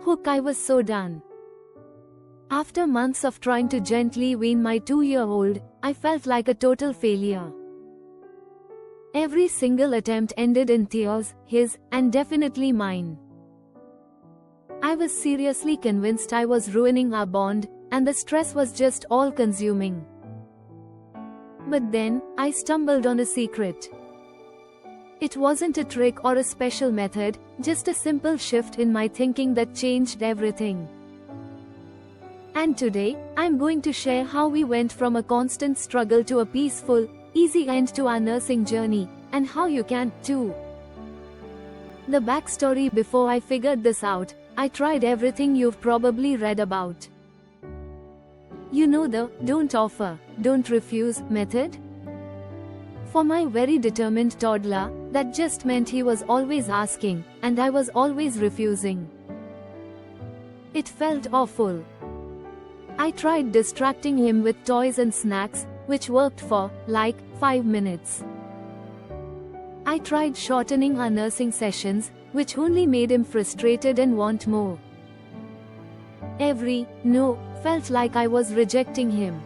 hook, I was so done. After months of trying to gently wean my 2-year-old, I felt like a total failure. Every single attempt ended in tears, his, and definitely mine. I was seriously convinced I was ruining our bond, and the stress was just all-consuming. But then, I stumbled on a secret. It wasn't a trick or a special method, just a simple shift in my thinking that changed everything. And today, I'm going to share how we went from a constant struggle to a peaceful, easy end to our nursing journey, and how you can, too. The backstory: before I figured this out, I tried everything you've probably read about. You know, the don't offer, don't refuse method? For my very determined toddler, that just meant he was always asking, and I was always refusing. It felt awful. I tried distracting him with toys and snacks, which worked for, like, 5 minutes. I tried shortening our nursing sessions, which only made him frustrated and want more. Every no felt like I was rejecting him.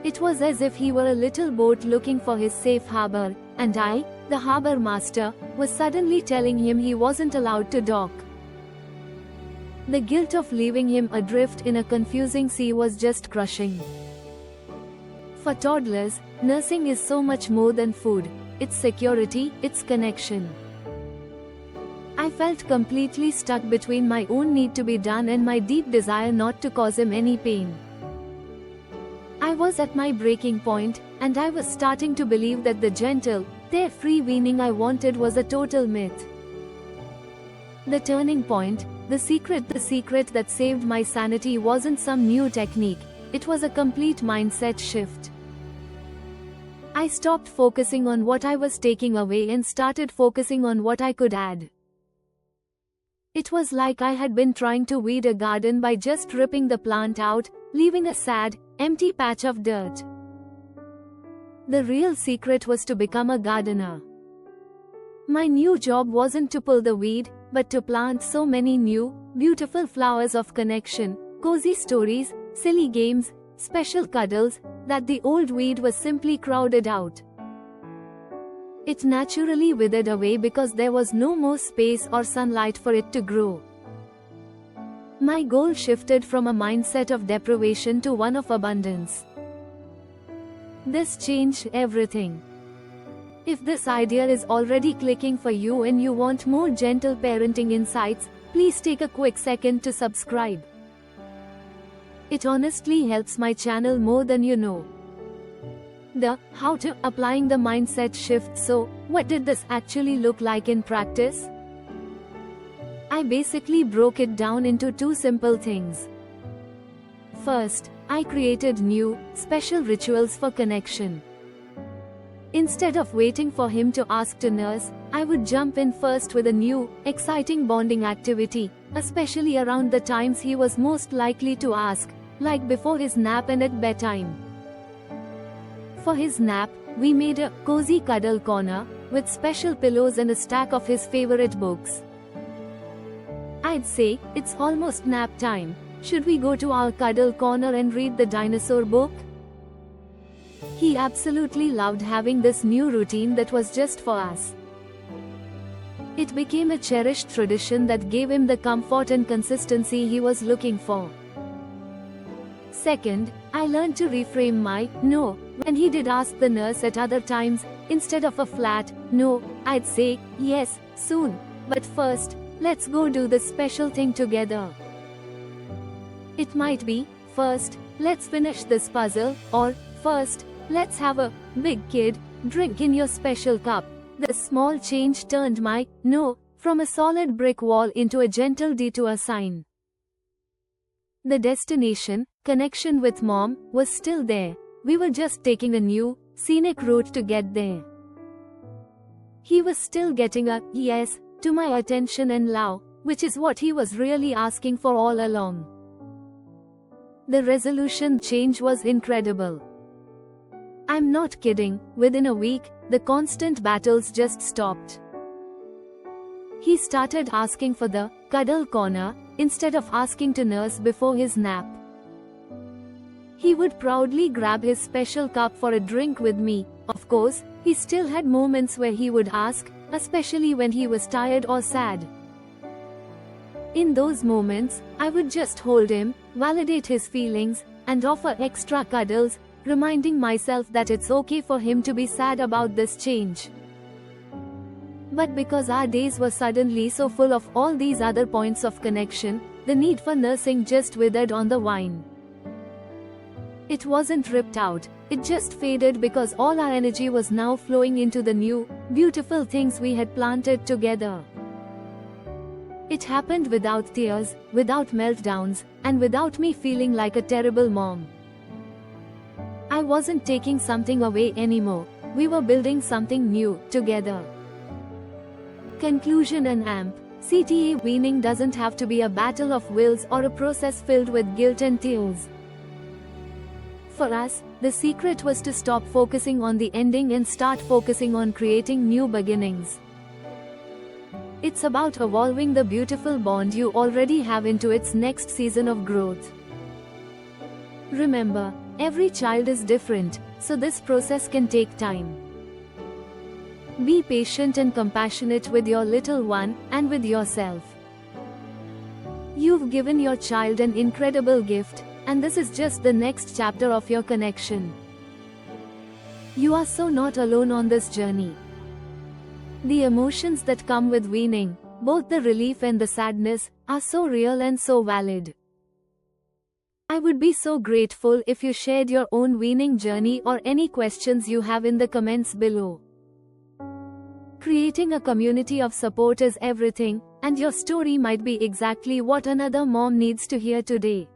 It was as if he were a little boat looking for his safe harbor, and I, the harbor master, was suddenly telling him he wasn't allowed to dock. The guilt of leaving him adrift in a confusing sea was just crushing. For toddlers, nursing is so much more than food. It's security, it's connection. I felt completely stuck between my own need to be done and my deep desire not to cause him any pain. I was at my breaking point, and I was starting to believe that the gentle, free weaning I wanted was a total myth. The turning point, the secret that saved my sanity wasn't some new technique, it was a complete mindset shift. I stopped focusing on what I was taking away and started focusing on what I could add. It was like I had been trying to weed a garden by just ripping the plant out, leaving a sad, empty patch of dirt. The real secret was to become a gardener. My new job wasn't to pull the weed, but to plant so many new, beautiful flowers of connection, cozy stories, silly games, special cuddles, that the old weed was simply crowded out. It naturally withered away because there was no more space or sunlight for it to grow. My goal shifted from a mindset of deprivation to one of abundance. This changed everything. If this idea is already clicking for you and you want more gentle parenting insights, please take a quick second to subscribe. It honestly helps my channel more than you know. The how to applying the mindset shift. So, what did this actually look like in practice? I basically broke it down into 2 simple things. First, I created new, special rituals for connection. Instead of waiting for him to ask to nurse, I would jump in first with a new, exciting bonding activity, especially around the times he was most likely to ask, like before his nap and at bedtime. For his nap, we made a cozy cuddle corner, with special pillows and a stack of his favorite books. I'd say, "It's almost nap time. Should we go to our cuddle corner and read the dinosaur book?" He absolutely loved having this new routine that was just for us. It became a cherished tradition that gave him the comfort and consistency he was looking for. Second, I learned to reframe my no when he did ask the nurse at other times. Instead of a flat no, I'd say, "Yes, soon. But first, let's go do this special thing together." It might be, "First, let's finish this puzzle," or "First, let's have a big kid drink in your special cup." The small change turned my no from a solid brick wall into a gentle detour sign. The destination, connection with mom, was still there. We were just taking a new, scenic route to get there. He was still getting a yes to my attention and love, which is what he was really asking for all along. The resolution change was incredible. I'm not kidding, within a week, the constant battles just stopped. He started asking for the cuddle corner instead of asking to nurse before his nap. He would proudly grab his special cup for a drink with me. Of course, he still had moments where he would ask, especially when he was tired or sad. In those moments, I would just hold him, validate his feelings, and offer extra cuddles, reminding myself that it's okay for him to be sad about this change. But because our days were suddenly so full of all these other points of connection, the need for nursing just withered on the vine. It wasn't ripped out, it just faded because all our energy was now flowing into the new, beautiful things we had planted together. It happened without tears, without meltdowns, and without me feeling like a terrible mom. I wasn't taking something away anymore, we were building something new, together. Conclusion and AMP. CTA weaning doesn't have to be a battle of wills or a process filled with guilt and tears. For us, the secret was to stop focusing on the ending and start focusing on creating new beginnings. It's about evolving the beautiful bond you already have into its next season of growth. Remember, every child is different, so this process can take time. Be patient and compassionate with your little one, and with yourself. You've given your child an incredible gift, and this is just the next chapter of your connection. You are so not alone on this journey. The emotions that come with weaning, both the relief and the sadness, are so real and so valid. I would be so grateful if you shared your own weaning journey or any questions you have in the comments below. Creating a community of support is everything, and your story might be exactly what another mom needs to hear today.